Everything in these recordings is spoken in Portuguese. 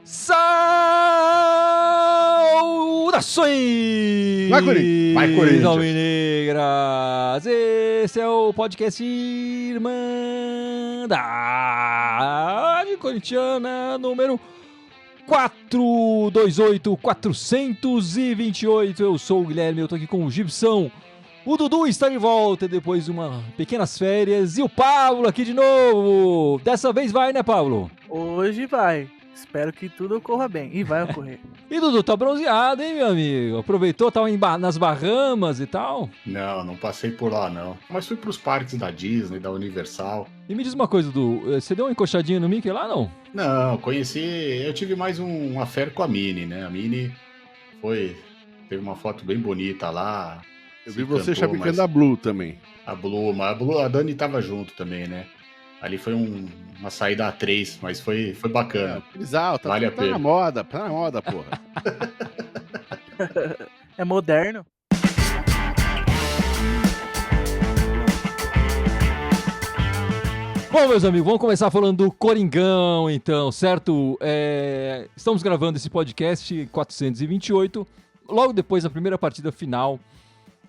Saudações! Vai, Corinthians! Alvinegras! Esse é o podcast Irmandade Corintiana número 428. Eu sou o Guilherme, eu tô aqui com o Gibson. O Dudu está de volta depois de umas pequenas férias. E o Pablo aqui de novo. Dessa vez vai, né, Pablo? Hoje vai. Espero que tudo ocorra bem. E vai ocorrer. E Dudu, tá bronzeado, hein, meu amigo? Aproveitou, tava nas Bahamas e tal? Não passei por lá, não. Mas fui pros parques da Disney, da Universal. E me diz uma coisa, Dudu, você deu uma encoxadinha no Mickey lá, não? Não, eu tive mais um affair com a Minnie, né? A Minnie teve uma foto bem bonita lá. Eu vi você chavecando a Blue também. A Blue, a Dani tava junto também, né? Ali foi uma saída a 3, mas foi bacana. Exato, vale a pena. Tá na moda, porra. É moderno. Bom, meus amigos, vamos começar falando do Coringão, então, certo? Estamos gravando esse podcast 428, logo depois da primeira partida final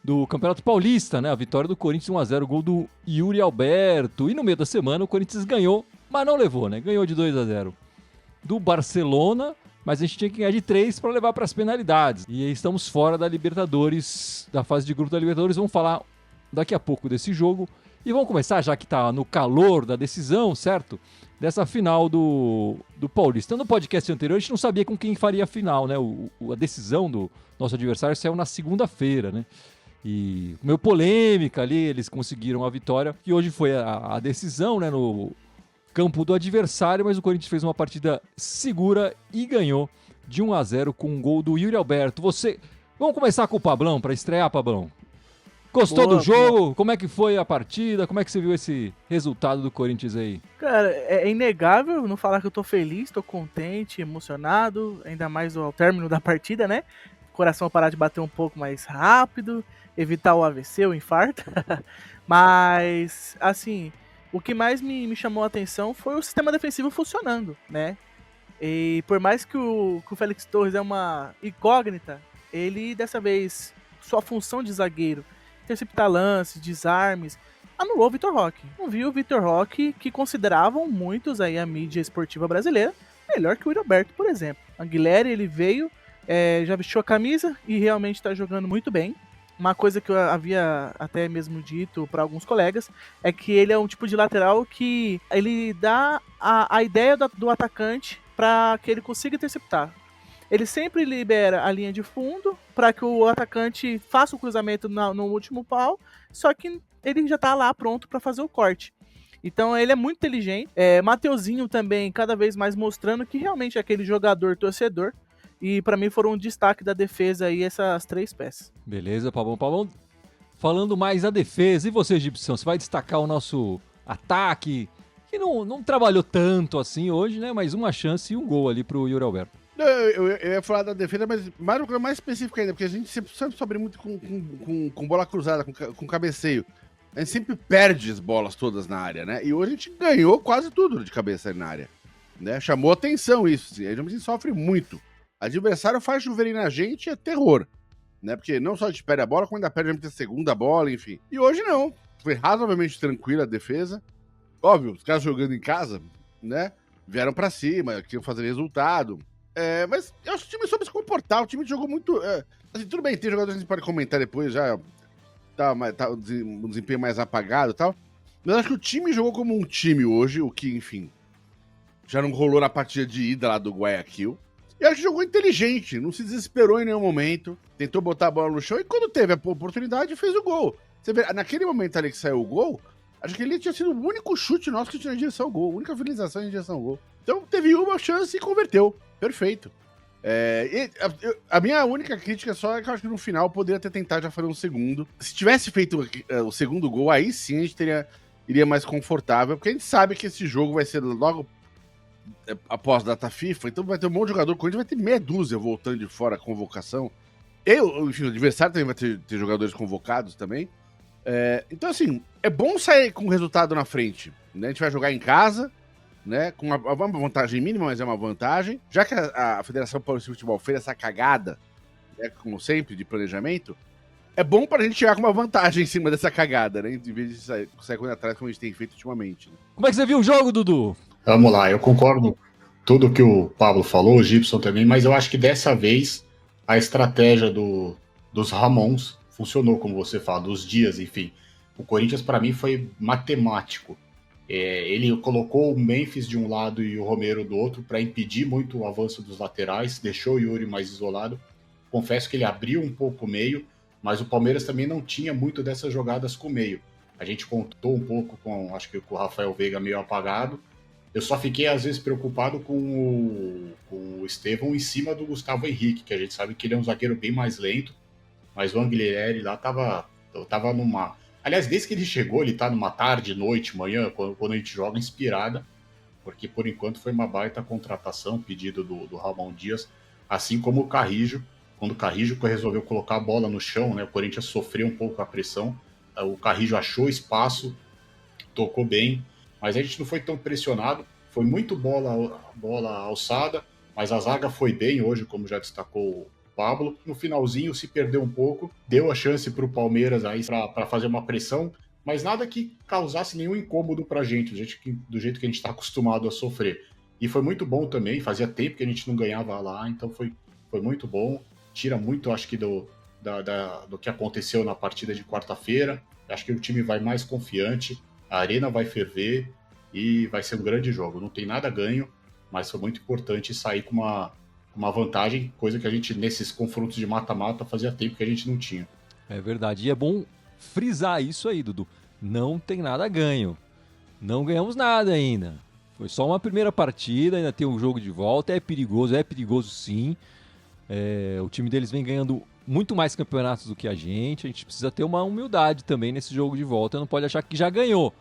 do Campeonato Paulista, né? A vitória do Corinthians 1-0, gol do Yuri Alberto. E no meio da semana o Corinthians ganhou, mas não levou, né? Ganhou de 2-0 do Barcelona, mas a gente tinha que ganhar de 3 para levar para as penalidades. E aí estamos fora da Libertadores, da fase de grupo da Libertadores. Vamos falar daqui a pouco desse jogo. E vamos começar, já que está no calor da decisão, certo? Dessa final do Paulista. No podcast anterior a gente não sabia com quem faria a final, né? A decisão do nosso adversário saiu na segunda-feira, né? E meio polêmica ali, eles conseguiram a vitória. E hoje foi a decisão, né, no campo do adversário, mas o Corinthians fez uma partida segura e ganhou de 1-0 com um gol do Yuri Alberto. Vamos começar com o Pablão, para estrear, Pablão. Gostou do jogo? Como é que foi a partida? Como é que você viu esse resultado do Corinthians aí? Cara, é inegável não falar que eu tô feliz, tô contente, emocionado, ainda mais ao término da partida, né? Coração parar de bater um pouco mais rápido, evitar o AVC, o infarto. Mas, assim, o que mais me chamou a atenção foi o sistema defensivo funcionando, né? E por mais que o Félix Torres é uma incógnita, ele, dessa vez, sua função de zagueiro, interceptar lances, desarmes, anulou o Vitor Roque. Não viu o Vitor Roque, que consideravam muitos aí a mídia esportiva brasileira melhor que o Yuri Alberto, por exemplo. Anguilera, ele veio, já vestiu a camisa e realmente está jogando muito bem. Uma coisa que eu havia até mesmo dito para alguns colegas é que ele é um tipo de lateral que ele dá a ideia do atacante para que ele consiga interceptar. Ele sempre libera a linha de fundo para que o atacante faça o cruzamento no último pau, só que ele já está lá pronto para fazer o corte. Então ele é muito inteligente. Mateuzinho também cada vez mais mostrando que realmente é aquele jogador torcedor. E para mim foram um destaque da defesa aí essas 3 peças. Beleza, Pablão. Falando mais da defesa, e você, Gibson? Você vai destacar o nosso ataque, que não trabalhou tanto assim hoje, né? Mas uma chance e um gol ali pro Yuri Alberto. Eu ia falar da defesa, mas mais específico ainda, porque a gente sempre sofre muito com bola cruzada, com cabeceio. A gente sempre perde as bolas todas na área, né? E hoje a gente ganhou quase tudo de cabeça na área, né? Chamou atenção isso, assim. A gente sofre muito. O adversário faz chover na gente, é terror, né? Porque não só a gente perde a bola, como ainda perde a segunda bola, enfim. E hoje não. Foi razoavelmente tranquila a defesa. Óbvio, os caras jogando em casa, né? Vieram pra cima, queriam fazer resultado. Mas eu acho que o time soube se comportar, o time jogou muito... assim, tudo bem, tem jogadores que a gente pode comentar depois, já tá um desempenho mais apagado e tal, mas eu acho que o time jogou como um time hoje, o que, enfim, já não rolou na partida de ida lá do Guayaquil, e acho que jogou inteligente, não se desesperou em nenhum momento, tentou botar a bola no chão, e quando teve a oportunidade, fez o gol. Você vê, naquele momento ali que saiu o gol, acho que ele tinha sido o único chute nosso que tinha em direção ao gol, a única finalização em direção ao gol. Então teve uma chance e converteu. Perfeito. A minha única crítica só é que eu acho que no final poderia ter tentado já fazer um segundo. Se tivesse feito o segundo gol, aí sim a gente iria mais confortável, porque a gente sabe que esse jogo vai ser logo após data FIFA, então vai ter um monte de jogador, o Corinthians vai ter meia dúzia voltando de fora a convocação. Enfim, o adversário também vai ter jogadores convocados também. Então, assim, é bom sair com o resultado na frente. Né? A gente vai jogar em casa, né? Com uma vantagem mínima, mas é uma vantagem. Já que a Federação Paulista de Futebol fez essa cagada, né, como sempre, de planejamento, é bom pra gente chegar com uma vantagem em cima dessa cagada, né? Em vez de sair correndo atrás, como a gente tem feito ultimamente. Né? Como é que você viu o jogo, Dudu? Vamos lá, eu concordo com tudo que o Pablo falou, o Gibson também, mas eu acho que dessa vez a estratégia dos Ramons funcionou, como você fala, dos dias, enfim. O Corinthians, para mim, foi matemático. Ele colocou o Memphis de um lado e o Romero do outro para impedir muito o avanço dos laterais, deixou o Yuri mais isolado. Confesso que ele abriu um pouco o meio, mas o Palmeiras também não tinha muito dessas jogadas com o meio. A gente contou um pouco acho que com o Rafael Veiga meio apagado. Eu só fiquei, às vezes, preocupado com o Estevão em cima do Gustavo Henrique, que a gente sabe que ele é um zagueiro bem mais lento, mas o Anguilherme lá tava numa... Aliás, desde que ele chegou, ele tá numa tarde, noite, manhã, quando a gente joga inspirada, porque por enquanto foi uma baita contratação, pedido do Ramon Dias, assim como o Carrijo. Quando o Carrijo resolveu colocar a bola no chão, né, o Corinthians sofreu um pouco a pressão, o Carrijo achou espaço, tocou bem, mas a gente não foi tão pressionado, foi muito bola alçada, mas a zaga foi bem hoje, como já destacou o Pablo. No finalzinho se perdeu um pouco, deu a chance para o Palmeiras aí para fazer uma pressão, mas nada que causasse nenhum incômodo para a gente, do jeito que a gente está acostumado a sofrer. E foi muito bom também, fazia tempo que a gente não ganhava lá, então foi muito bom. Tira muito, acho que, do que aconteceu na partida de quarta-feira. Acho que o time vai mais confiante, a arena vai ferver e vai ser um grande jogo. Não tem nada ganho, mas foi muito importante sair com uma vantagem, coisa que a gente, nesses confrontos de mata-mata, fazia tempo que a gente não tinha. É verdade. E é bom frisar isso aí, Dudu. Não tem nada ganho. Não ganhamos nada ainda. Foi só uma primeira partida, ainda tem um jogo de volta. É perigoso sim. O time deles vem ganhando muito mais campeonatos do que a gente precisa ter uma humildade também nesse jogo de volta, não pode achar que já ganhou,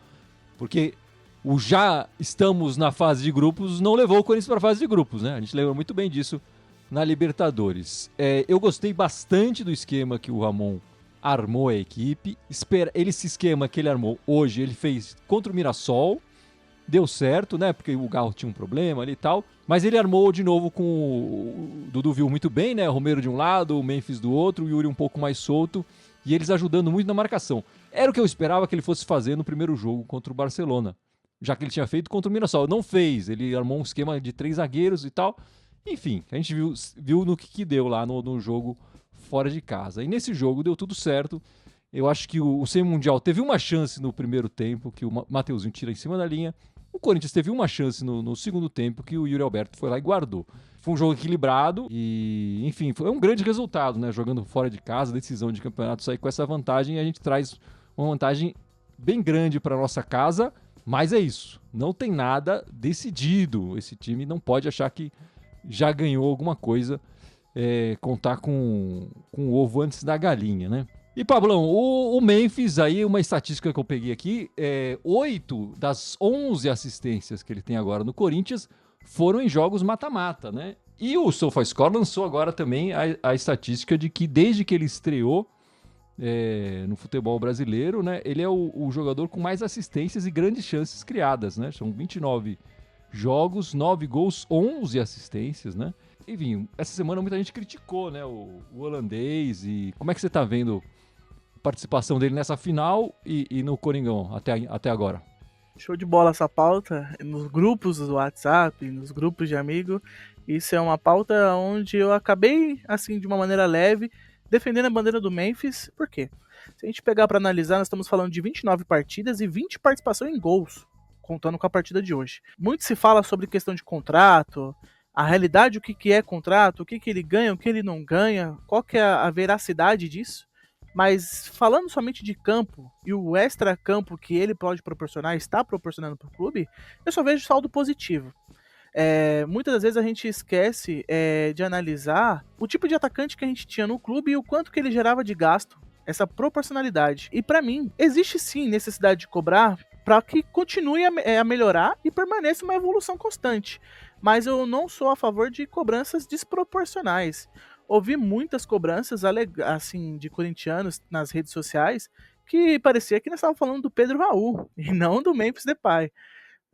porque o já estamos na fase de grupos não levou o Corinthians para a fase de grupos, né? A gente lembra muito bem disso na Libertadores. Eu gostei bastante do esquema que o Ramon armou a equipe, esse esquema que ele armou hoje, ele fez contra o Mirassol, deu certo, né? Porque o Galo tinha um problema ali e tal. Mas ele armou de novo com o Dudu viu muito bem, né? O Romero de um lado, o Memphis do outro, o Yuri um pouco mais solto. E eles ajudando muito na marcação. Era o que eu esperava que ele fosse fazer no primeiro jogo contra o Barcelona. Já que ele tinha feito contra o Mirassol. Não fez. Ele armou um esquema de 3 zagueiros e tal. Enfim, a gente viu no que deu lá no jogo fora de casa. E nesse jogo deu tudo certo. Eu acho que o Semi-Mundial teve uma chance no primeiro tempo, que o Mateuzinho tira em cima da linha. O Corinthians teve uma chance no segundo tempo, que o Yuri Alberto foi lá e guardou. Foi um jogo equilibrado e, enfim, foi um grande resultado, né? Jogando fora de casa, decisão de campeonato, sair com essa vantagem, e a gente traz uma vantagem bem grande para nossa casa, mas é isso. Não tem nada decidido. Esse time não pode achar que já ganhou alguma coisa, contar com o ovo antes da galinha, né? E, Pablão, o Memphis, aí, uma estatística que eu peguei aqui, 8 das 11 assistências que ele tem agora no Corinthians foram em jogos mata-mata, né? E o SofaScore lançou agora também a estatística de que desde que ele estreou no futebol brasileiro, né, ele é o jogador com mais assistências e grandes chances criadas, né? São 29 jogos, 9 gols, 11 assistências, né? Enfim, essa semana muita gente criticou, né, o holandês. E como é que você tá vendo participação dele nessa final e no Coringão até agora? Show de bola essa pauta, nos grupos do WhatsApp, nos grupos de amigos. Isso é uma pauta onde eu acabei, assim, de uma maneira leve, defendendo a bandeira do Memphis. Por quê? Se a gente pegar para analisar, nós estamos falando de 29 partidas e 20 participação em gols, contando com a partida de hoje. Muito se fala sobre questão de contrato, a realidade, o que é contrato, o que ele ganha, o que ele não ganha, qual que é a veracidade disso. Mas falando somente de campo e o extra-campo que ele pode proporcionar, está proporcionando para o clube, eu só vejo saldo positivo. Muitas das vezes a gente esquece de analisar o tipo de atacante que a gente tinha no clube e o quanto que ele gerava de gasto, essa proporcionalidade. E para mim, existe sim necessidade de cobrar para que continue a melhorar e permaneça uma evolução constante. Mas eu não sou a favor de cobranças desproporcionais. ouvi muitas cobranças assim, de corintianos nas redes sociais que parecia que nós estávamos falando do Pedro Raul e não do Memphis Depay.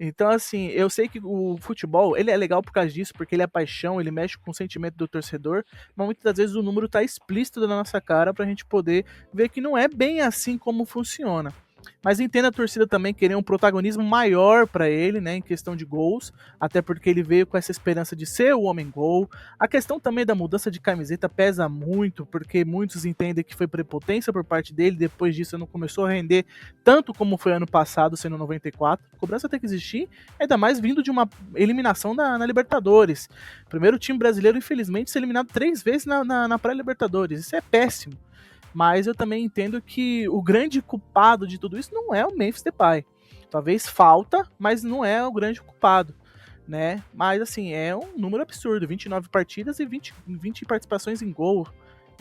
Então, assim, eu sei que o futebol, ele é legal por causa disso, porque ele é paixão, ele mexe com o sentimento do torcedor, mas muitas das vezes o número tá explícito na nossa cara pra gente poder ver que não é bem assim como funciona. Mas entendo a torcida também querer um protagonismo maior pra ele, né, em questão de gols, até porque ele veio com essa esperança de ser o homem-gol. A questão também da mudança de camiseta pesa muito, porque muitos entendem que foi prepotência por parte dele, depois disso não começou a render tanto como foi ano passado, sendo 94. A cobrança tem que existir, ainda mais vindo de uma eliminação na Libertadores. Primeiro time brasileiro, infelizmente, ser eliminado 3 vezes na pré-Libertadores. Isso é péssimo. Mas eu também entendo que o grande culpado de tudo isso não é o Memphis Depay. Talvez falta, mas não é o grande culpado, né? Mas assim, é um número absurdo, 29 partidas e 20 participações em gol.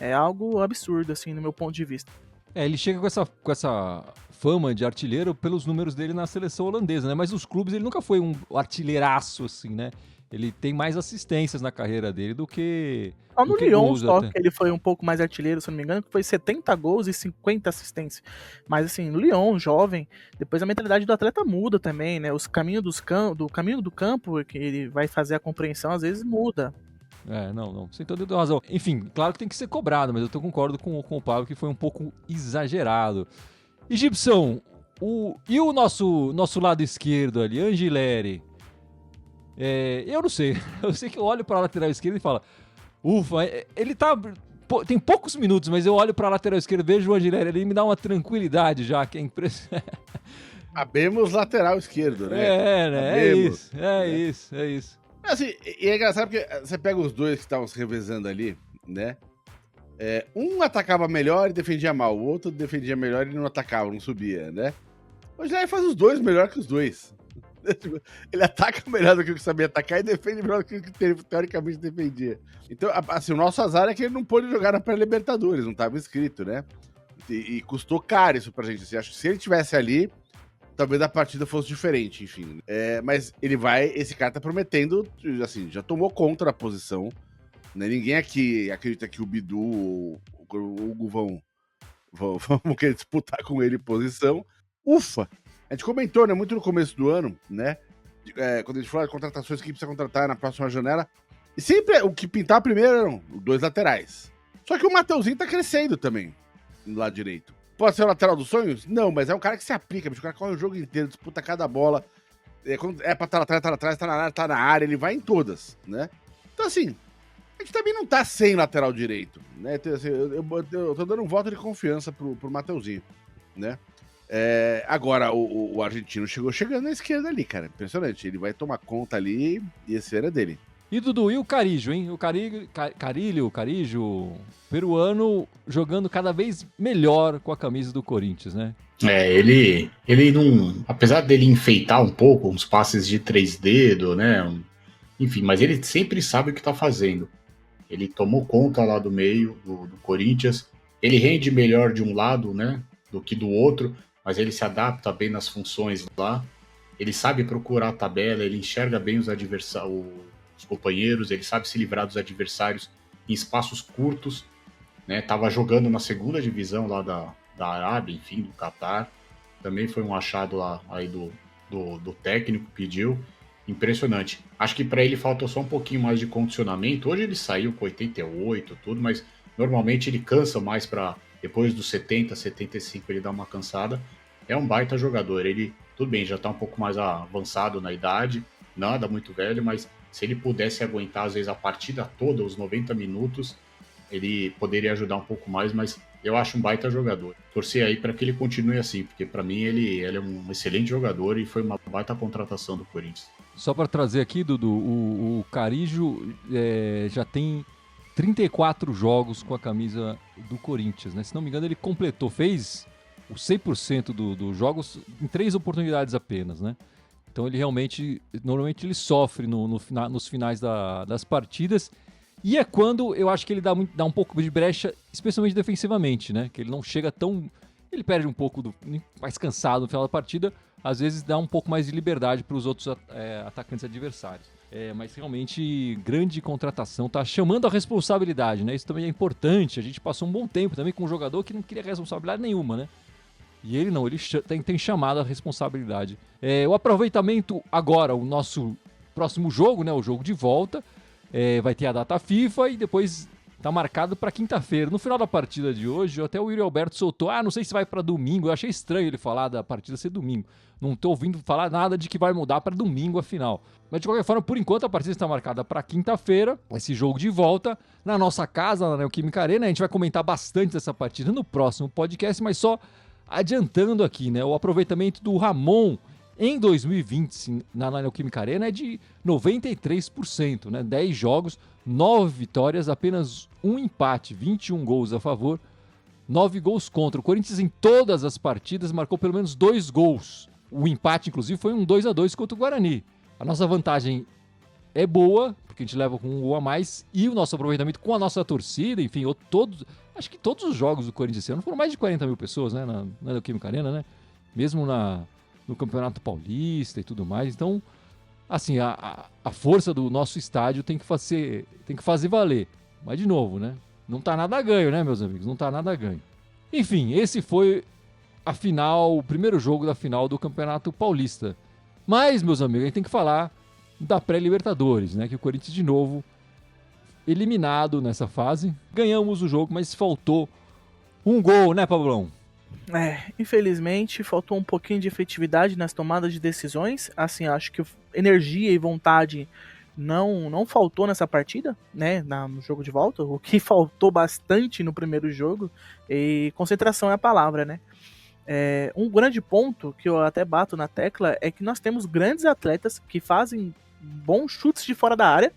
É algo absurdo, assim, no meu ponto de vista. Ele chega com essa fama de artilheiro pelos números dele na seleção holandesa, né? Mas nos clubes ele nunca foi um artilheiraço, assim, né? Ele tem mais assistências na carreira dele do que Só no Lyon, gols só até. que ele foi um pouco mais artilheiro, se eu não me engano, que foi 70 gols e 50 assistências. Mas assim, no Lyon, jovem, depois a mentalidade do atleta muda também, né? Os caminhos do caminho do campo que ele vai fazer a compreensão, às vezes muda. Não, sem toda razão. Enfim, claro que tem que ser cobrado, mas eu concordo com o Pablo que foi um pouco exagerado. E Gibson, e o nosso lado esquerdo ali, Angileri? Eu não sei. Eu sei que eu olho para a lateral esquerda e falo, ufa, ele tem poucos minutos, mas eu olho para a lateral esquerda, vejo o Angileri ali e me dá uma tranquilidade já, que é impressionante. Sabemos lateral esquerdo, né? É isso. Assim, e é engraçado porque você pega os dois que estavam se revezando ali, né? Um atacava melhor e defendia mal, o outro defendia melhor e não atacava, não subia, né? O Angileri faz os dois melhor que os dois. Ele ataca melhor do que o que sabia atacar e defende melhor do que o que teoricamente defendia. Então, assim, o nosso azar é que ele não pôde jogar na pré-Libertadores, não estava escrito, né? E custou caro isso pra gente. Assim, acho que se ele tivesse ali, talvez a partida fosse diferente, enfim. Mas esse cara tá prometendo, assim, já tomou conta da posição, né? Ninguém aqui acredita que o Bidu ou o Hugo vão querer disputar com ele posição. Ufa! A gente comentou, né, muito no começo do ano, né? Quando a gente falou de contratações que precisa contratar na próxima janela. E sempre o que pintava primeiro eram os dois laterais. Só que o Mateuzinho tá crescendo também, no lado direito. Pode ser o lateral dos sonhos? Não, mas é um cara que se aplica, bicho. O cara corre o jogo inteiro, disputa cada bola. Quando é pra estar lá atrás, tá na área, ele vai em todas, né? Então, assim, a gente também não tá sem lateral direito, né? Então, assim, eu tô dando um voto de confiança pro Mateuzinho, né? Agora, o argentino chegando na esquerda ali, cara. Impressionante. Ele vai tomar conta ali e esse ano é dele. E Dudu, e o Carijo, hein? O Carijo, peruano, jogando cada vez melhor com a camisa do Corinthians, né? Ele não... Apesar dele enfeitar um pouco, uns passes de 3 dedos, né? Enfim, mas ele sempre sabe o que tá fazendo. Ele tomou conta lá do meio do Corinthians. Ele rende melhor de um lado, né? Do que do outro, mas ele se adapta bem nas funções lá. Ele sabe procurar a tabela, ele enxerga bem os companheiros, ele sabe se livrar dos adversários em espaços curtos, né? Tava jogando na segunda divisão lá da Arábia, enfim, do Catar. Também foi um achado lá aí do técnico, pediu. Impressionante. Acho que para ele faltou só um pouquinho mais de condicionamento. Hoje ele saiu com 88, tudo, mas normalmente ele cansa mais para depois dos 70, 75 ele dá uma cansada. É um baita jogador. Ele, tudo bem, já está um pouco mais avançado na idade, nada muito velho, mas se ele pudesse aguentar, às vezes, a partida toda, os 90 minutos, ele poderia ajudar um pouco mais, mas eu acho um baita jogador. Torcer aí para que ele continue assim, porque para mim ele é um excelente jogador e foi uma baita contratação do Corinthians. Só para trazer aqui, Dudu, o Carijo já tem 34 jogos com a camisa do Corinthians, né? Se não me engano, ele fez os 100% dos jogos em 3 oportunidades apenas, né? Então ele normalmente ele sofre nos finais das partidas, e é quando eu acho que ele dá um pouco de brecha, especialmente defensivamente, né? Que ele não chega ele perde um pouco mais cansado no final da partida, às vezes dá um pouco mais de liberdade para os outros atacantes adversários. Mas realmente, grande contratação, tá chamando a responsabilidade, né? Isso também é importante. A gente passou um bom tempo também com um jogador que não queria responsabilidade nenhuma, né? E ele não, ele tem chamado a responsabilidade. O aproveitamento agora, o nosso próximo jogo, né? O jogo de volta, vai ter a data FIFA e depois tá marcado para quinta-feira. No final da partida de hoje, até o Yuri Alberto soltou, não sei se vai para domingo. Eu achei estranho ele falar da partida ser domingo. Não tô ouvindo falar nada de que vai mudar para domingo a final. Mas de qualquer forma, por enquanto a partida está marcada para quinta-feira, esse jogo de volta na nossa casa, na Neoquímica Arena. A gente vai comentar bastante dessa partida no próximo podcast, mas só adiantando aqui, né? O aproveitamento do Ramon em 2020 na Neoquímica Arena é de 93%, né? 10 jogos, 9 vitórias, apenas um empate, 21 gols a favor, 9 gols contra. O Corinthians em todas as partidas marcou pelo menos 2 gols. O empate, inclusive, foi um 2-2 contra o Guarani. A nossa vantagem é boa, porque a gente leva com um gol a mais, e o nosso aproveitamento com a nossa torcida, enfim, acho que todos os jogos do Corinthians esse ano foram mais de 40 mil pessoas, né, na Neoquímica Arena, né? Mesmo no Campeonato Paulista e tudo mais. Então, assim, a força do nosso estádio tem que fazer valer. Mas, de novo, né? Não tá nada a ganho, né, meus amigos? Não tá nada a ganho. Enfim, esse foi a final, o primeiro jogo da final do Campeonato Paulista. Mas, meus amigos, a gente tem que falar da pré-Libertadores, né? Que o Corinthians, de novo, eliminado nessa fase. Ganhamos o jogo, mas faltou um gol, né, Pablão? Infelizmente, faltou um pouquinho de efetividade nas tomadas de decisões. Assim, acho que energia e vontade não faltou nessa partida, né, no jogo de volta. O que faltou bastante no primeiro jogo, e concentração é a palavra, né. Um grande ponto que eu até bato na tecla é que nós temos grandes atletas que fazem bons chutes de fora da área,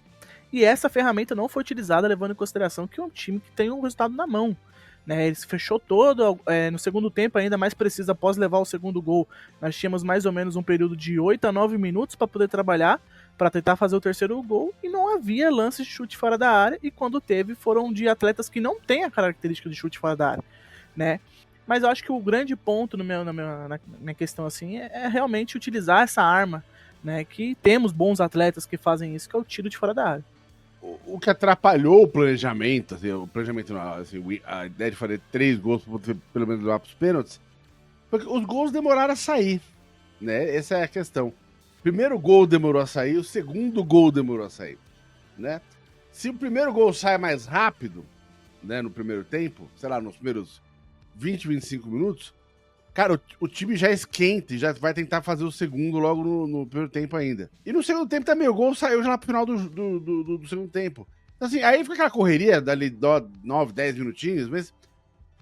e essa ferramenta não foi utilizada, levando em consideração que é um time que tem um resultado na mão, né? Ele se fechou todo, no segundo tempo, ainda mais preciso, após levar o segundo gol. Nós tínhamos mais ou menos um período de 8 a 9 minutos para poder trabalhar, para tentar fazer o terceiro gol, e não havia lances de chute fora da área, e quando teve, foram de atletas que não têm a característica de chute fora da área, né? Mas eu acho que o grande ponto na minha questão assim é realmente utilizar essa arma, né? Que temos bons atletas que fazem isso, que é o tiro de fora da área. O que atrapalhou o planejamento, a ideia de fazer 3 gols para poder pelo menos levar para os pênaltis, porque os gols demoraram a sair, né? Essa é a questão. O primeiro gol demorou a sair, o segundo gol demorou a sair, né? Se o primeiro gol sai mais rápido, né, no primeiro tempo, sei lá, nos primeiros 20, 25 minutos, cara, o time já esquenta e já vai tentar fazer o segundo logo no primeiro tempo ainda. E no segundo tempo também, o gol saiu já lá pro final do segundo tempo. Então, assim, aí fica aquela correria dali 9, 10 minutinhos, mas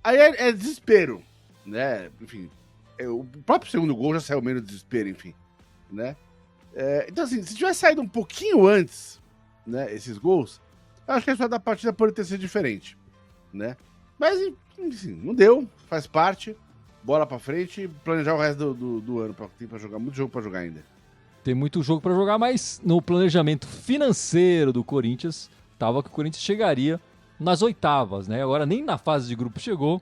aí é desespero, né? Enfim, o próprio segundo gol já saiu menos desespero, enfim, né? Então, assim, se tivesse saído um pouquinho antes, né, esses gols, eu acho que a história da partida poderia ter sido diferente, né? Mas, enfim, não deu, faz parte. Bola pra frente e planejar o resto do ano. Tem pra jogar, muito jogo pra jogar ainda. Tem muito jogo pra jogar, mas no planejamento financeiro do Corinthians, tava que o Corinthians chegaria nas oitavas, né? Agora nem na fase de grupo chegou.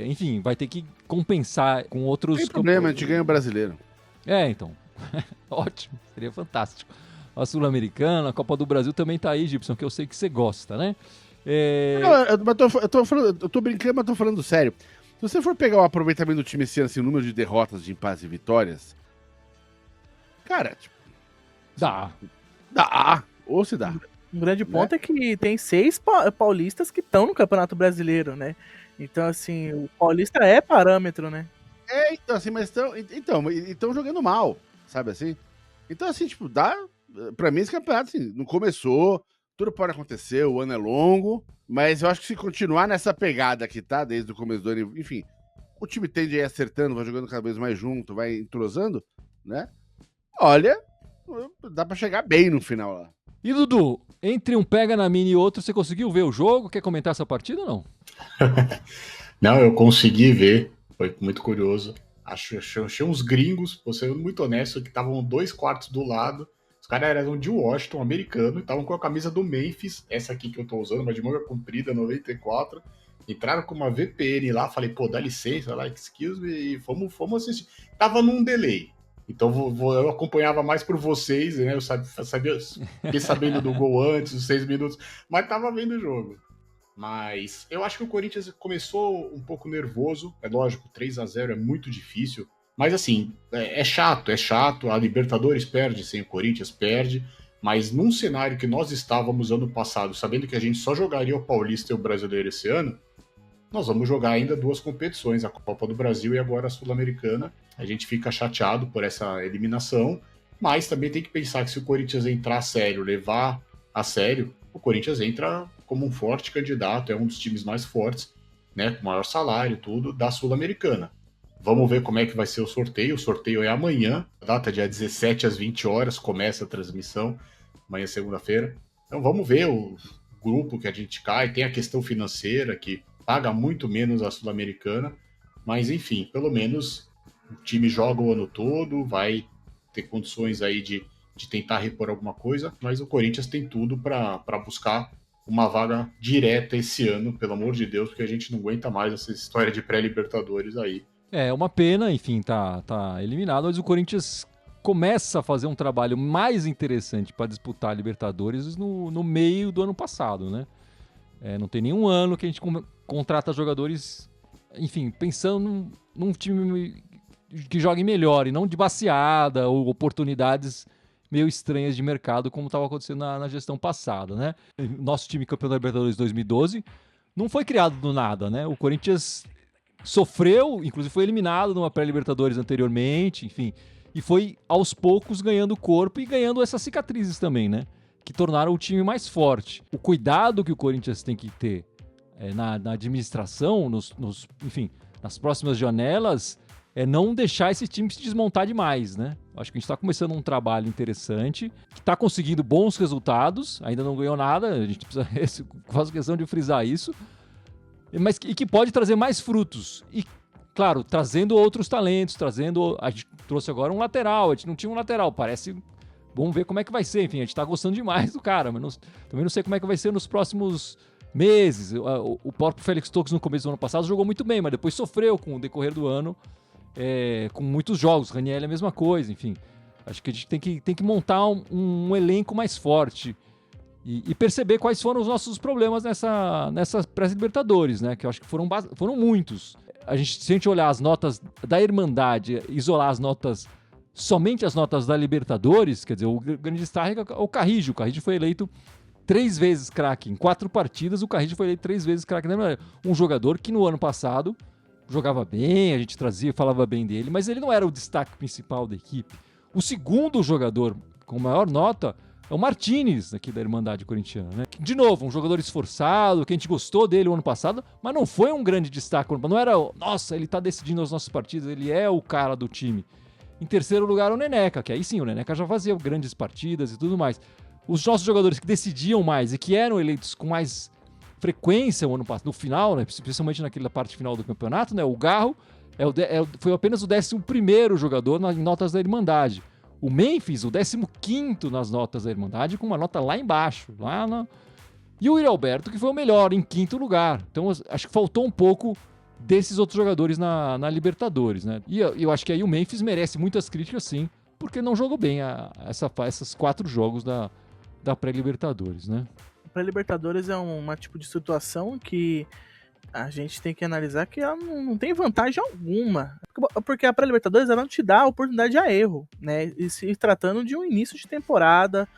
Enfim, vai ter que compensar com outros... Não tem problema, a gente ganha o brasileiro. Então. Ótimo, seria fantástico. A Sul-Americana, a Copa do Brasil também tá aí, Gibson, que eu sei que você gosta, né? Eu tô brincando, mas tô falando sério. Se você for pegar o aproveitamento do time esse ano, assim, o número de derrotas, de empates e vitórias, cara, tipo... Dá. Ou se dá. Um grande ponto é que tem 6 paulistas que estão no Campeonato Brasileiro, né? Então, assim, o paulista é parâmetro, né? Então, assim, mas estão jogando mal, sabe assim? Então, assim, tipo, dá... Pra mim, esse campeonato, assim, não começou, tudo pode acontecer, o ano é longo, mas eu acho que se continuar nessa pegada que tá, desde o começo do ano, enfim, o time tende a ir acertando, vai jogando cada vez mais junto, vai entrosando, né? Olha, dá pra chegar bem no final lá. E, Dudu, entre um pega na mina e outro, você conseguiu ver o jogo? Quer comentar essa partida ou não? Não, eu consegui ver, foi muito curioso. Achei uns gringos, vou ser muito honesto, que estavam 2 quartos do lado. Os caras eram de Washington, americano, e estavam com a camisa do Memphis, essa aqui que eu tô usando, mas de manga comprida, 94. Entraram com uma VPN lá, falei, pô, dá licença, lá, excuse me, e fomos assistir. Tava num delay. Então eu acompanhava mais por vocês, né? Eu fiquei sabendo do gol antes, os 6 minutos, mas tava vendo o jogo. Mas eu acho que o Corinthians começou um pouco nervoso. É lógico, 3-0 é muito difícil. Mas assim, é chato. A Libertadores perde sem o Corinthians, perde. Mas num cenário que nós estávamos ano passado, sabendo que a gente só jogaria o Paulista e o Brasileiro esse ano, nós vamos jogar ainda 2 competições, a Copa do Brasil e agora a Sul-Americana. A gente fica chateado por essa eliminação, mas também tem que pensar que se o Corinthians entrar a sério, levar a sério, o Corinthians entra como um forte candidato, é um dos times mais fortes, né, com maior salário, tudo, da Sul-Americana. Vamos ver como é que vai ser o sorteio. O sorteio é amanhã, data dia 17 às 20 horas, começa a transmissão, amanhã segunda-feira. Então vamos ver o grupo que a gente cai, tem a questão financeira que paga muito menos a Sul-Americana, mas enfim, pelo menos o time joga o ano todo, vai ter condições aí de tentar repor alguma coisa, mas o Corinthians tem tudo para buscar uma vaga direta esse ano, pelo amor de Deus, porque a gente não aguenta mais essa história de pré-Libertadores aí. É uma pena, enfim, tá eliminado, mas o Corinthians começa a fazer um trabalho mais interessante para disputar a Libertadores no meio do ano passado, né? Não tem nenhum ano que a gente contrata jogadores, enfim, pensando num time que jogue melhor e não de baseada ou oportunidades meio estranhas de mercado, como estava acontecendo na gestão passada, né? Nosso time campeão da Libertadores 2012 não foi criado do nada, né? O Corinthians sofreu, inclusive foi eliminado numa pré-Libertadores anteriormente, enfim, e foi aos poucos ganhando corpo e ganhando essas cicatrizes também, né? Que tornaram o time mais forte. O cuidado que o Corinthians tem que ter na administração, enfim, nas próximas janelas, é não deixar esse time se desmontar demais, né? Acho que a gente está começando um trabalho interessante, que está conseguindo bons resultados, ainda não ganhou nada, a gente precisa, faço questão de frisar isso, mas que pode trazer mais frutos. E, claro, trazendo outros talentos, a gente trouxe agora um lateral, a gente não tinha um lateral, parece... Vamos ver como é que vai ser, enfim, a gente tá gostando demais do cara, mas também não sei como é que vai ser nos próximos meses. O próprio Félix Torres no começo do ano passado jogou muito bem, mas depois sofreu com o decorrer do ano, com muitos jogos. Raniel é a mesma coisa, enfim. Acho que a gente tem que montar um elenco mais forte e perceber quais foram os nossos problemas nessa pré-Libertadores, né? Que eu acho que foram muitos. Se a gente olhar as notas da Irmandade, isolar somente as notas da Libertadores, quer dizer, o grande destaque é o Carrillo. O Carrillo foi eleito 3 vezes craque. Em 4 partidas, o Carrillo foi eleito 3 vezes craque. Um jogador que no ano passado jogava bem, a gente falava bem dele, mas ele não era o destaque principal da equipe. O segundo jogador com maior nota é o Martínez, aqui da Irmandade Corintiana, né? De novo, um jogador esforçado, que a gente gostou dele o ano passado, mas não foi um grande destaque. Não era, nossa, ele tá decidindo as nossas partidas, ele é o cara do time. Em terceiro lugar, o Neneca, que aí sim, o Neneca já fazia grandes partidas e tudo mais. Os nossos jogadores que decidiam mais e que eram eleitos com mais frequência o ano passado, no final, né, especialmente naquela parte final do campeonato, né, o Garro foi apenas o 11º jogador em notas da Irmandade. O Memphis, o 15º nas notas da Irmandade, com uma nota lá embaixo. E o Yuri Alberto, que foi o melhor, em 5º lugar. Então, acho que faltou um pouco desses outros jogadores na Libertadores, né? E eu acho que aí o Memphis merece muitas críticas, sim, porque não jogou bem esses 4 jogos da pré-Libertadores, né? A pré-Libertadores é uma tipo de situação que a gente tem que analisar que ela não tem vantagem alguma. Porque a pré-Libertadores ela não te dá a oportunidade a erro, né? E se tratando de um início de temporada,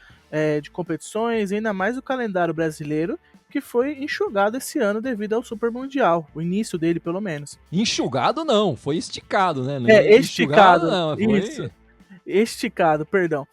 de competições, ainda mais o calendário brasileiro, que foi enxugado esse ano devido ao Super Mundial. O início dele, pelo menos. Enxugado não, foi esticado, né? Esticado. Não, foi... Isso. Esticado, perdão.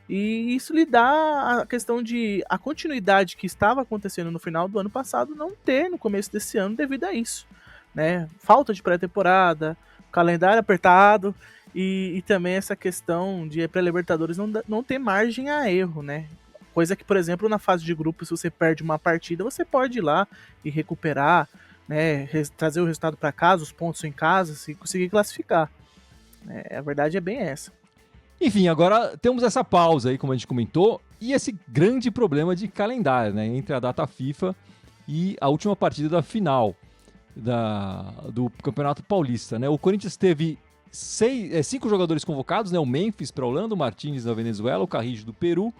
E isso lhe dá a questão de a continuidade que estava acontecendo no final do ano passado não ter no começo desse ano devido a isso, né? Falta de pré-temporada, calendário apertado e também essa questão de pré-Libertadores não ter margem a erro, né? Coisa que, por exemplo, na fase de grupo, se você perde uma partida, você pode ir lá e recuperar, né? Trazer o resultado para casa, os pontos em casa, e conseguir classificar. A verdade é bem essa. Enfim, agora temos essa pausa aí, como a gente comentou, e esse grande problema de calendário, né? Entre a data FIFA e a última partida da final do Campeonato Paulista, né? O Corinthians teve 5 jogadores convocados, né? O Memphis para a Holanda, o Martínez da Venezuela, o Carrillo do Peru,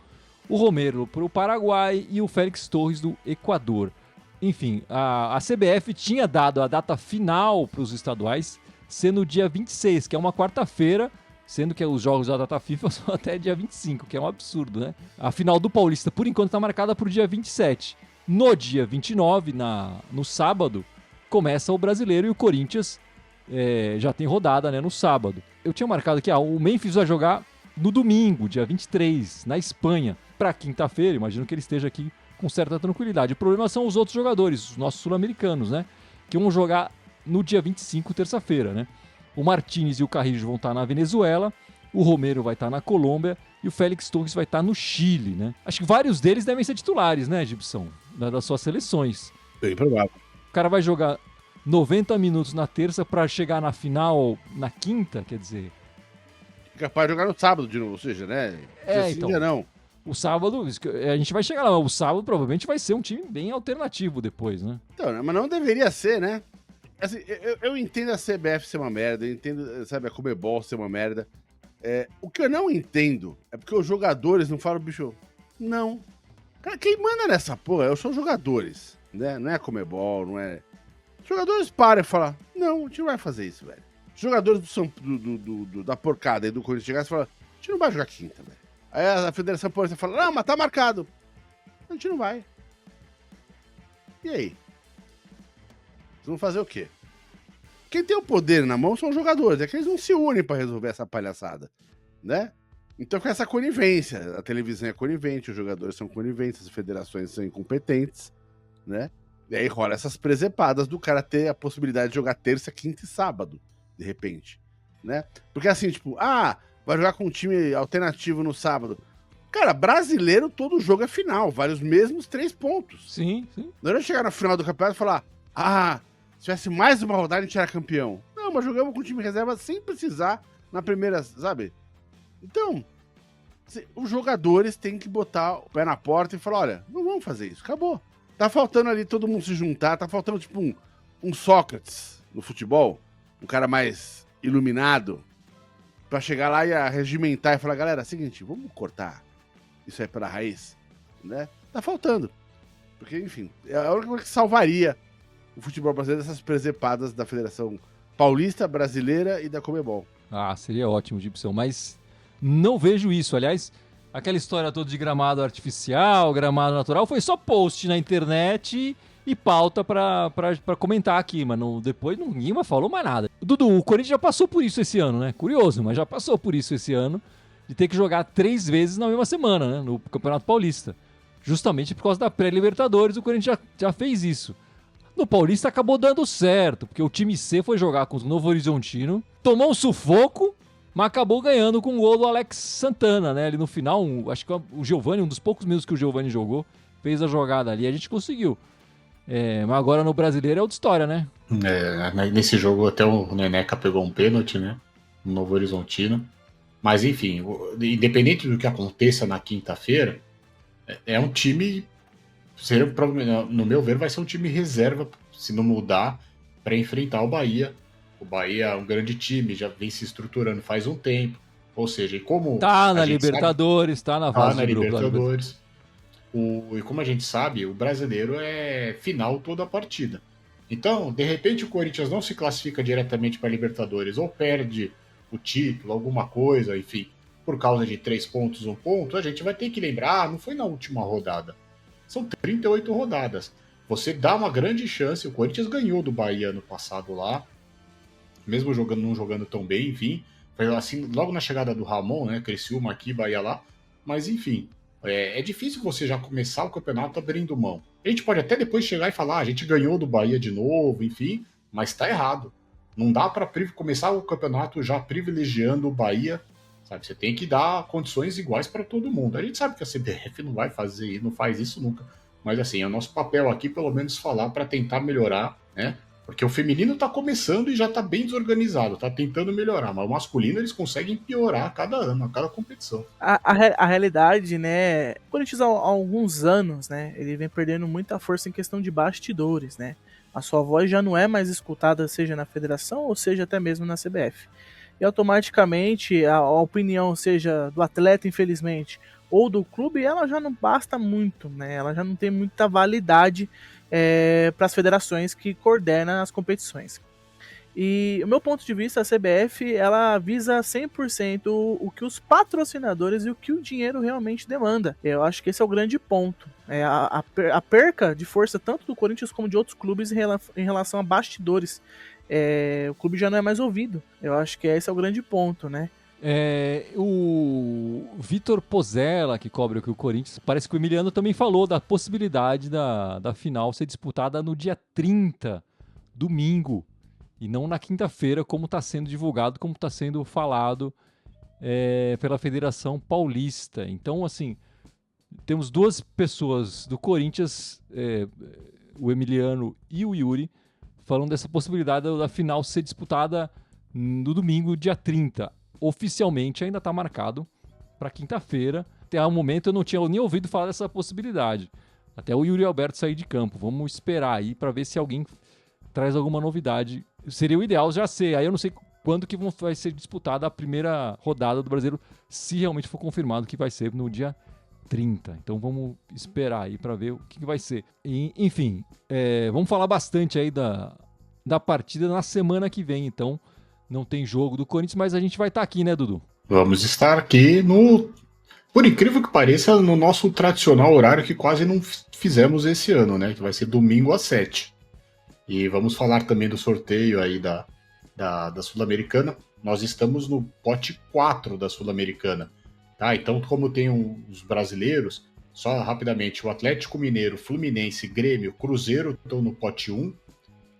o Romero para o Paraguai e o Félix Torres do Equador. Enfim, a CBF tinha dado a data final para os estaduais, sendo o dia 26, que é uma quarta-feira, sendo que os jogos da data FIFA são até dia 25, que é um absurdo, né? A final do Paulista, por enquanto, está marcada para o dia 27. No dia 29, no sábado, começa o Brasileiro e o Corinthians já tem rodada, né, no sábado. Eu tinha marcado aqui, o Memphis vai jogar no domingo, dia 23, na Espanha. Para quinta-feira, imagino que ele esteja aqui com certa tranquilidade. O problema são os outros jogadores, os nossos sul-americanos, né? Que vão jogar no dia 25, terça-feira, né? O Martínez e o Carrillo vão estar na Venezuela, o Romero vai estar na Colômbia e o Félix Torres vai estar no Chile, né? Acho que vários deles devem ser titulares, né, Gibson? Das suas seleções. Bem provável. O cara vai jogar 90 minutos na terça para chegar na final na quinta, quer dizer... Capaz de jogar no sábado de novo, ou seja, né? Então... Dia não. O sábado, a gente vai chegar lá, mas o sábado provavelmente vai ser um time bem alternativo depois, né? Então, mas não deveria ser, né? Assim, eu entendo a CBF ser uma merda, eu entendo, sabe, a Comebol ser uma merda. O que eu não entendo é porque os jogadores não falam, bicho, não. Cara, quem manda nessa porra são os jogadores, né? Não é a Comebol, não é... Os jogadores param e falam, não, a gente não vai fazer isso, velho. Os jogadores da porcada e do Corinthians chegaram e falam, a gente não vai jogar quinta, velho. Aí a Federação Paulista fala, não, mas tá marcado. A gente não vai. E aí? Vocês vão fazer o quê? Quem tem o poder na mão são os jogadores. É que eles não se unem pra resolver essa palhaçada, né? Então com essa conivência, a televisão é conivente, os jogadores são coniventes, as federações são incompetentes, né? E aí rola essas presepadas do cara ter a possibilidade de jogar terça, quinta e sábado, de repente, né? Porque assim, tipo, vai jogar com um time alternativo no sábado. Cara, brasileiro, todo jogo é final, vale os mesmos 3 pontos. Sim, sim. Não era chegar no final do campeonato e falar, se tivesse mais uma rodada, a gente era campeão. Não, mas jogamos com o time reserva sem precisar na primeira, sabe? Então, os jogadores têm que botar o pé na porta e falar, olha, não vamos fazer isso, acabou. Tá faltando ali todo mundo se juntar, tá faltando tipo um Sócrates no futebol, um cara mais iluminado, pra chegar lá e regimentar e falar, galera, é o seguinte, vamos cortar isso aí pela raiz, né? Tá faltando. Porque, enfim, é a única coisa que salvaria o futebol brasileiro dessas presepadas da Federação Paulista, Brasileira e da Comebol. Seria ótimo, Gibson, mas não vejo isso. Aliás, aquela história toda de gramado artificial, gramado natural, foi só post na internet e pauta pra comentar aqui, mas depois ninguém mais falou mais nada. Dudu, o Corinthians já passou por isso esse ano, né? Curioso, mas já passou por isso esse ano, de ter que jogar 3 vezes na mesma semana, né? No Campeonato Paulista. Justamente por causa da pré-Libertadores, o Corinthians já fez isso. No Paulista acabou dando certo, porque o time C foi jogar com o Novo Horizontino, tomou um sufoco, mas acabou ganhando com o gol do Alex Santana, né? Ali no final, acho que o Giovani, um dos poucos minutos que o Giovani jogou, fez a jogada ali e a gente conseguiu. Mas agora no Brasileiro é outra história, né? Nesse jogo até o Neneca pegou um pênalti, né? No Novo Horizontino. Mas enfim, independente do que aconteça na quinta-feira, é um time, no meu ver, vai ser um time reserva, se não mudar, para enfrentar o Bahia. O Bahia é um grande time, já vem se estruturando faz um tempo. Ou seja, e como tá na Libertadores, tá na fase de grupo. Libertadores. E como a gente sabe, o brasileiro é final toda a partida. Então, de repente, o Corinthians não se classifica diretamente para a Libertadores, ou perde o título, alguma coisa, enfim, por causa de 3 pontos, 1 ponto, a gente vai ter que lembrar, não foi na última rodada. São 38 rodadas. Você dá uma grande chance, o Corinthians ganhou do Bahia no passado lá, mesmo não jogando tão bem, enfim, foi assim, logo na chegada do Ramon, né, Criciúma aqui, Bahia lá, mas enfim, é difícil você já começar o campeonato abrindo mão. A gente pode até depois chegar e falar, a gente ganhou do Bahia de novo, enfim, mas tá errado. Não dá para começar o campeonato já privilegiando o Bahia, sabe? Você tem que dar condições iguais para todo mundo. A gente sabe que a CBF não vai fazer, não faz isso nunca, mas assim, é o nosso papel aqui pelo menos falar para tentar melhorar, né? Porque o feminino tá começando e já tá bem desorganizado, tá tentando melhorar, mas o masculino eles conseguem piorar a cada ano, a cada competição. A realidade, né, o Corinthians há alguns anos, né, ele vem perdendo muita força em questão de bastidores, né, a sua voz já não é mais escutada, seja na federação ou seja até mesmo na CBF. e automaticamente a opinião, seja do atleta, infelizmente, ou do clube, ela já não basta muito, né? Ela já não tem muita validade para as federações que coordenam as competições. E o meu ponto de vista, a CBF, ela visa 100% o que os patrocinadores e o que o dinheiro realmente demanda. Eu acho que esse é o grande ponto. A perca de força tanto do Corinthians como de outros clubes em relação a bastidores. O clube já não é mais ouvido. Eu acho que esse é o grande ponto, né? O Vitor Pozella, que cobre aqui o Corinthians, parece que o Emiliano também falou da possibilidade da final ser disputada no dia 30, domingo, e não na quinta-feira, como está sendo divulgado, como está sendo falado pela Federação Paulista. Então, assim, temos duas pessoas do Corinthians, o Emiliano e o Yuri, falando dessa possibilidade da final ser disputada no domingo, dia 30. Oficialmente ainda está marcado para quinta-feira. Até o momento eu não tinha nem ouvido falar dessa possibilidade. Até o Yuri Alberto sair de campo. Vamos esperar aí para ver se alguém traz alguma novidade. Seria o ideal já ser. Aí eu não sei quando que vai ser disputada a primeira rodada do Brasileiro, se realmente for confirmado que vai ser no dia 30. Então vamos esperar aí para ver o que vai ser. Enfim, vamos falar bastante aí da partida na semana que vem. Então não tem jogo do Corinthians, mas a gente vai estar aqui, né, Dudu? Vamos estar aqui por incrível que pareça, no nosso tradicional horário que quase não fizemos esse ano, né? Que vai ser domingo às 7. E vamos falar também do sorteio aí da Sul-Americana. Nós estamos no pote 4 da Sul-Americana. Tá? Então, como tem os brasileiros, só rapidamente, o Atlético Mineiro, Fluminense, Grêmio, Cruzeiro estão no pote 1.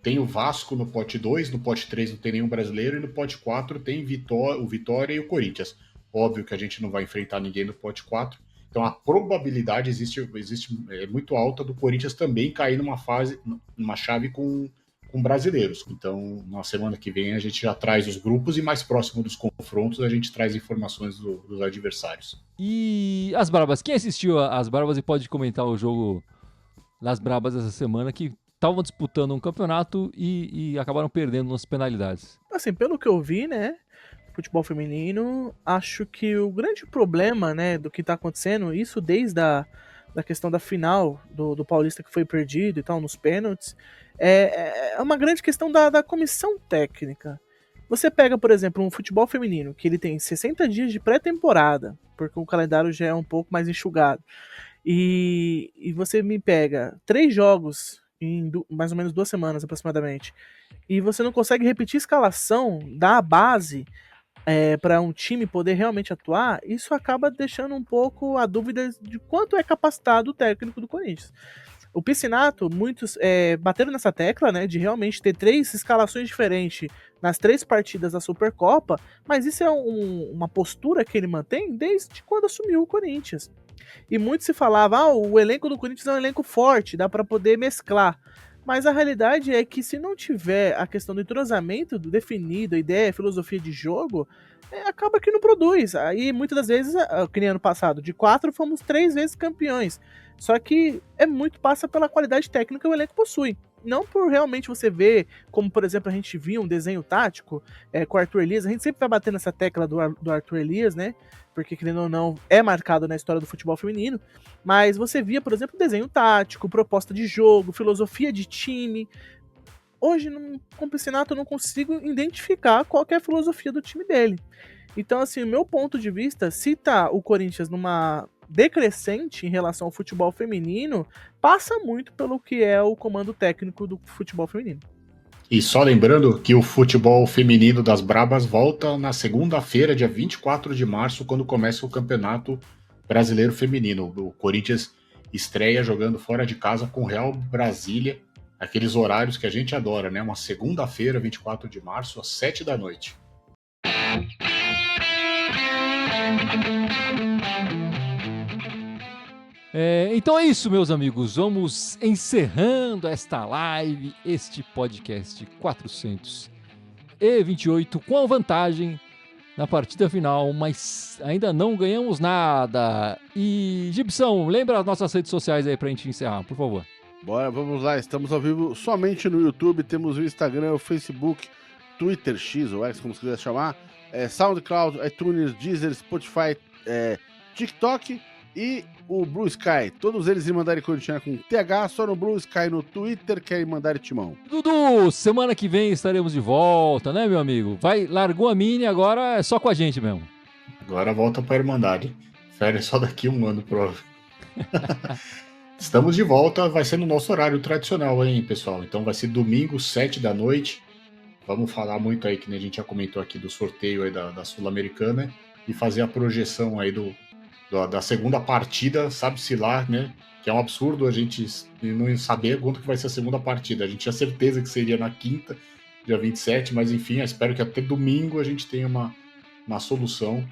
Tem o Vasco no pote 2, no pote 3 não tem nenhum brasileiro, e no pote 4 tem o Vitória e o Corinthians. Óbvio que a gente não vai enfrentar ninguém no pote 4. Então a probabilidade existe muito alta do Corinthians também cair numa chave com brasileiros. Então, na semana que vem a gente já traz os grupos e mais próximo dos confrontos a gente traz informações dos adversários. E as Brabas? Quem assistiu as Brabas e pode comentar o jogo das Brabas essa semana, que estavam disputando um campeonato e acabaram perdendo nas penalidades? Assim, pelo que eu vi, né, futebol feminino, acho que o grande problema, né, do que tá acontecendo, isso desde a questão da final do Paulista que foi perdido e tal, nos pênaltis, é uma grande questão da comissão técnica. Você pega, por exemplo, um futebol feminino, que ele tem 60 dias de pré-temporada, porque o calendário já é um pouco mais enxugado, e você me pega 3 jogos em mais ou menos 2 semanas aproximadamente, e você não consegue repetir a escalação da base para um time poder realmente atuar, isso acaba deixando um pouco a dúvida de quanto é capacitado o técnico do Corinthians. O Piscinato, muitos bateram nessa tecla, né, de realmente ter 3 escalações diferentes nas 3 partidas da Supercopa, mas isso é uma postura que ele mantém desde quando assumiu o Corinthians. E muito se falava, o elenco do Corinthians é um elenco forte, dá para poder mesclar. Mas a realidade é que se não tiver a questão do entrosamento definido, a ideia, a filosofia de jogo, acaba que não produz. Aí muitas das vezes, que nem ano passado, de 4 fomos 3 vezes campeões. Só que muito passa pela qualidade técnica que o elenco possui. Não por realmente você ver, como por exemplo a gente viu um desenho tático com o Arthur Elias, a gente sempre vai bater nessa tecla do Arthur Elias, né? Porque, querendo ou não, é marcado na história do futebol feminino, mas você via, por exemplo, desenho tático, proposta de jogo, filosofia de time. Hoje, com o Piscinato, eu não consigo identificar qual que é a filosofia do time dele. Então, assim, o meu ponto de vista, se tá o Corinthians numa decrescente em relação ao futebol feminino, passa muito pelo que é o comando técnico do futebol feminino. E só lembrando que o futebol feminino das Brabas volta na segunda-feira, dia 24 de março, quando começa o Campeonato Brasileiro Feminino. O Corinthians estreia jogando fora de casa com o Real Brasília, aqueles horários que a gente adora, né? Uma segunda-feira, 24 de março, às 7 da noite. Então é isso, meus amigos. Vamos encerrando esta live, este podcast 428, com a vantagem na partida final, mas ainda não ganhamos nada. E, Gibson, lembra as nossas redes sociais aí pra gente encerrar, por favor. Bora, vamos lá. Estamos ao vivo somente no YouTube. Temos o Instagram, o Facebook, Twitter X ou X, como você quiser chamar, SoundCloud, iTunes, Deezer, Spotify, TikTok e o Blue Sky. Todos eles em Mandarim Corintiana com TH, só no Blue Sky no Twitter, que é em Mandarim Timão. Dudu, semana que vem estaremos de volta, né, meu amigo? Largou a mini, agora é só com a gente mesmo. Agora volta pra Irmandade. Férias só daqui 1 ano, prova. Estamos de volta, vai ser no nosso horário tradicional, hein, pessoal? Então vai ser domingo, 7 da noite. Vamos falar muito aí, que nem a gente já comentou aqui, do sorteio aí da Sul-Americana e fazer a projeção aí da segunda partida, sabe-se lá, né? Que é um absurdo a gente não saber quanto que vai ser a segunda partida. A gente tinha certeza que seria na quinta, dia 27, mas enfim, eu espero que até domingo a gente tenha uma solução.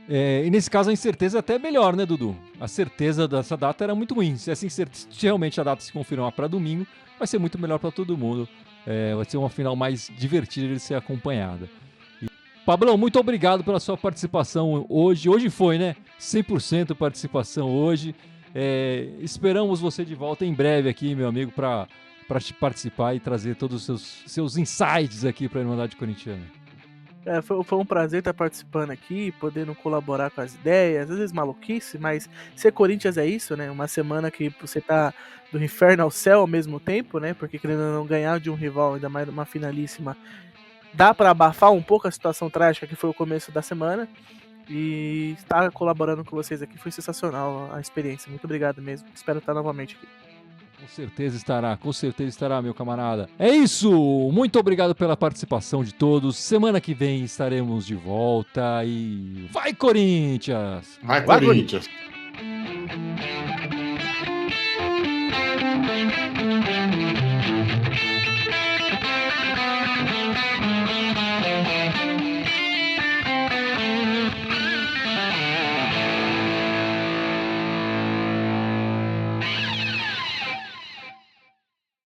E nesse caso a incerteza é até melhor, né, Dudu? A certeza dessa data era muito ruim. Se realmente a data se confirmar para domingo, vai ser muito melhor para todo mundo. Vai ser uma final mais divertida de ser acompanhada. Pablão, muito obrigado pela sua participação hoje. Hoje foi, né? 100% participação hoje. Esperamos você de volta em breve aqui, meu amigo, para participar e trazer todos os seus insights aqui para a Irmandade Corintiana. Foi um prazer estar participando aqui, podendo colaborar com as ideias, às vezes maluquice, mas ser Corinthians é isso, né? Uma semana que você tá do inferno ao céu ao mesmo tempo, né? Porque querendo não ganhar de um rival, ainda mais uma finalíssima, dá para abafar um pouco a situação trágica que foi o começo da semana. E estar colaborando com vocês aqui foi sensacional a experiência. Muito obrigado mesmo. Espero estar novamente aqui. Com certeza estará, meu camarada. É isso! Muito obrigado pela participação de todos. Semana que vem estaremos de volta e vai, Corinthians! Vai, Corinthians!